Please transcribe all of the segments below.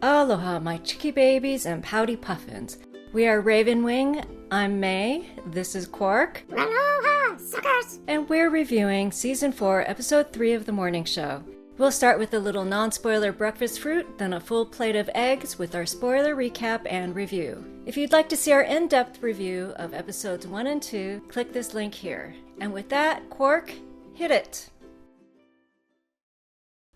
Aloha, my chicky babies and pouty puffins. We are Ravenwing. I'm May. This is Quark. Aloha, suckers! And we're reviewing Season 4, Episode 3 of The Morning Show. We'll start with a little non-spoiler breakfast fruit, then a full plate of eggs with our spoiler recap and review. If you'd like to see our in-depth review of Episodes 1 and 2, click this link here. And with that, Quark, hit it!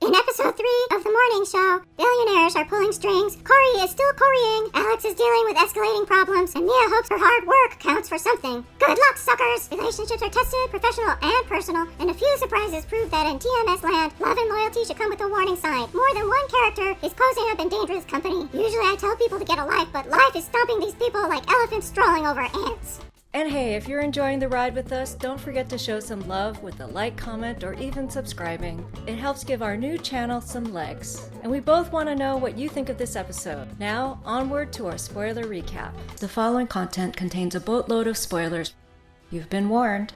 In episode 3 of The Morning Show, billionaires are pulling strings, Corey is still Coreying, Alex is dealing with escalating problems, and Mia hopes her hard work counts for something. Good luck, suckers! Relationships are tested, professional and personal, and a few surprises prove that in TMS land, love and loyalty should come with a warning sign. More than one character is posing up in dangerous company. Usually I tell people to get a life, but life is stomping these people like elephants strolling over ants. And hey, if you're enjoying the ride with us, don't forget to show some love with a like, comment, or even subscribing. It helps give our new channel some legs. And we both want to know what you think of this episode. Now, onward to our spoiler recap. The following content contains a boatload of spoilers. You've been warned.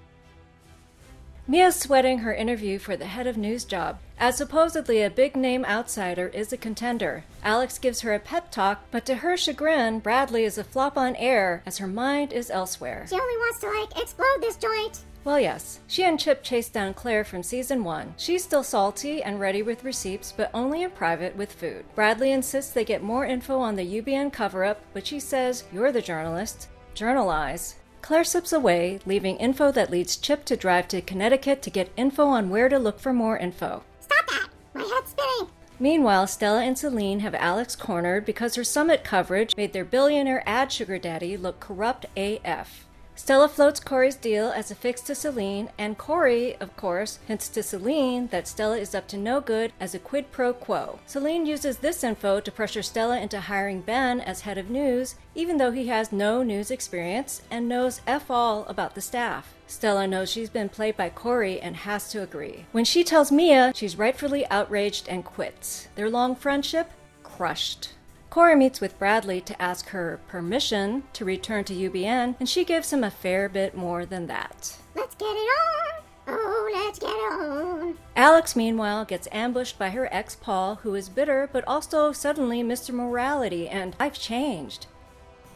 Mia's sweating her interview for the head of news job, as supposedly a big-name outsider is a contender. Alex gives her a pep talk, but to her chagrin, Bradley is a flop on air as her mind is elsewhere. She only wants to, explode this joint. Well, yes. She and Chip chased down Claire from Season 1. She's still salty and ready with receipts, but only in private with food. Bradley insists they get more info on the UBN cover-up, but she says, "You're the journalist. Journalize." Claire slips away, leaving info that leads Chip to drive to Connecticut to get info on where to look for more info. Stop that! My head's spinning! Meanwhile, Stella and Celine have Alex cornered because her summit coverage made their billionaire ad sugar daddy look corrupt AF. Stella floats Corey's deal as a fix to Celine, and Corey, of course, hints to Celine that Stella is up to no good as a quid pro quo. Celine uses this info to pressure Stella into hiring Ben as head of news, even though he has no news experience and knows F all about the staff. Stella knows she's been played by Corey and has to agree. When she tells Mia, she's rightfully outraged and quits. Their long friendship, crushed. Corey meets with Bradley to ask her permission to return to UBN, and she gives him a fair bit more than that. Let's get it on! Oh, let's get it on! Alex, meanwhile, gets ambushed by her ex Paul, who is bitter, but also suddenly Mr. Morality, and I've changed.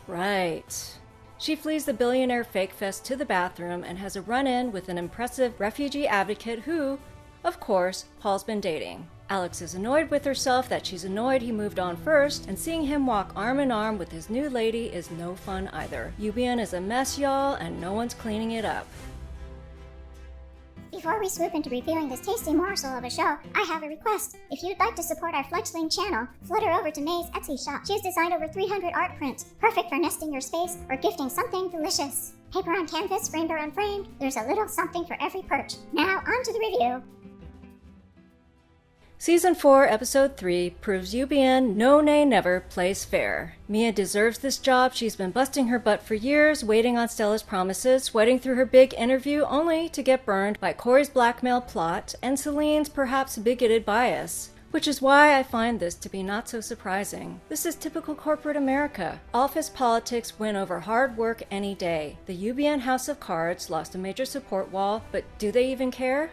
Right. She flees the billionaire fake fest to the bathroom and has a run-in with an impressive refugee advocate who, of course, Paul's been dating. Alex is annoyed with herself that she's annoyed he moved on first, and seeing him walk arm in arm with his new lady is no fun either. UBN is a mess, y'all, and no one's cleaning it up. Before we swoop into reviewing this tasty morsel of a show, I have a request. If you'd like to support our fledgling channel, flutter over to May's Etsy shop. She has designed over 300 art prints, perfect for nesting your space or gifting something delicious. Paper on canvas, framed or unframed, there's a little something for every perch. Now, on to the review. Season 4, Episode 3 proves UBN no nay never plays fair. Mia deserves this job. She's been busting her butt for years, waiting on Stella's promises, sweating through her big interview only to get burned by Corey's blackmail plot and Celine's perhaps bigoted bias. Which is why I find this to be not so surprising. This is typical corporate America. Office politics win over hard work any day. The UBN House of Cards lost a major support wall, but do they even care?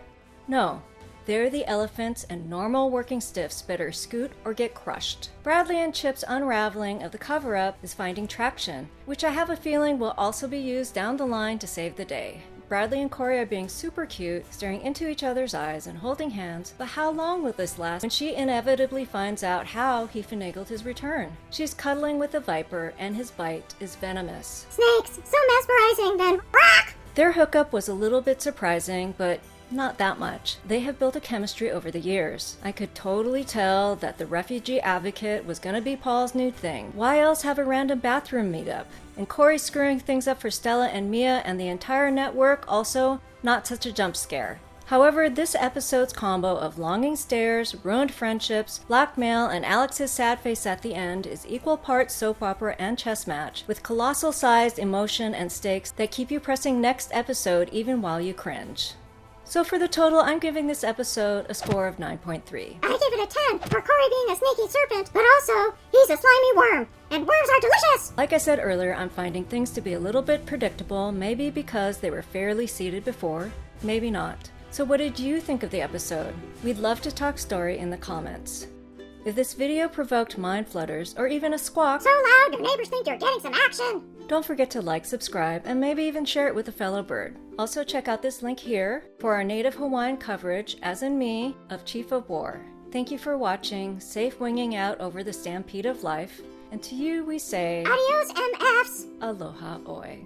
No. They're the elephants, and normal working stiffs better scoot or get crushed. Bradley and Chip's unraveling of the cover-up is finding traction, which I have a feeling will also be used down the line to save the day. Bradley and Corey are being super cute, staring into each other's eyes and holding hands, but how long will this last when she inevitably finds out how he finagled his return? She's cuddling with a viper, and his bite is venomous. Snakes, so mesmerizing, then rock! Their hookup was a little bit surprising, but not that much. They have built a chemistry over the years. I could totally tell that the refugee advocate was gonna be Paul's new thing. Why else have a random bathroom meetup? And Corey screwing things up for Stella and Mia and the entire network also not such a jump scare. However, this episode's combo of longing stares, ruined friendships, blackmail, and Alex's sad face at the end is equal parts soap opera and chess match, with colossal sized emotion and stakes that keep you pressing next episode even while you cringe. So for the total, I'm giving this episode a score of 9.3. I give it a 10 for Corey being a sneaky serpent, but also, he's a slimy worm, and worms are delicious! Like I said earlier, I'm finding things to be a little bit predictable, maybe because they were fairly seeded before, maybe not. So what did you think of the episode? We'd love to talk story in the comments. If this video provoked mind flutters or even a squawk, So loud your neighbors think you're getting some action. don't forget to like, subscribe, and maybe even share it with a fellow bird. Also check out this link here for our native Hawaiian coverage, as in me, of Chief of War. Thank you for watching, safe winging out over the stampede of life, and to you we say, Adios, MFs. aloha oi.